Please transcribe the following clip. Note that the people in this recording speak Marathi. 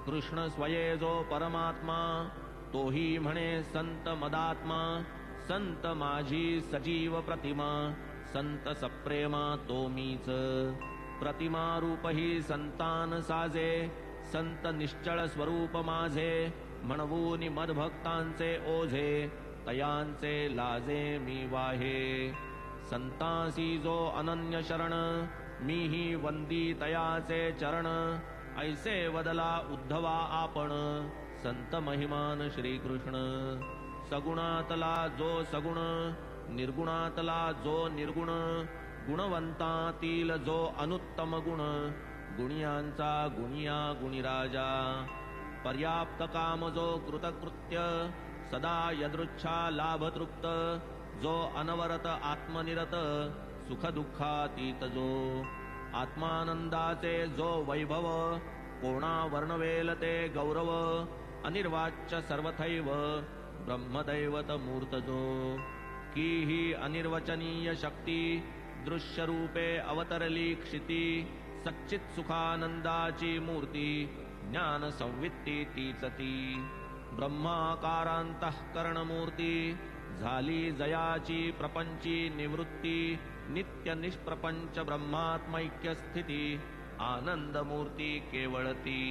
कृष्ण स्वये जो परमात्मा तोही म्हणे संत मदात्मा संत माझी सजीव प्रतिमा संत सप्रेमा तो मीच प्रतिमा रूप ही संतान साजे संत निश्चळ स्वरूप माझे म्हणवून मदभक्तांचे ओझे तयांचे लाजे मी वाहे संतासी जो अनन्य शरण मीही वंदी तयाचे चरण ऐसे वदला उद्धवा आपण संत महिमान श्रीकृष्ण सगुणातला जो सगुण निर्गुणातला जो निर्गुण गुणवंतातील जो अनुत्तम गुण गुणियांचा गुणिया गुणिराजा पर्याप्त काम जो कृतकृत्य सदा यदृच्छा लाभतृप्त जो अनवरत आत्मनिरत सुख दुःखातीत जो आत्मानंदाचे जो वैभव कोणा वर्णवेल ते गौरव अनिर्वाच्य सर्वथैव ब्रह्मदैवत मूर्त जो की ही अनिर्वचनीय शक्ती दृश्य रूपे अवतरली क्षिती सच्चित सुखानंदाची मूर्ती ज्ञान संवित्ती तीच ती ब्रह्माकारांतःकरण मूर्ती झाली जयाची प्रपंची निवृत्ती नित्य निष्प्रपंच ब्रह्मात्मैक्य स्थिती आनंद मूर्ती केवळती।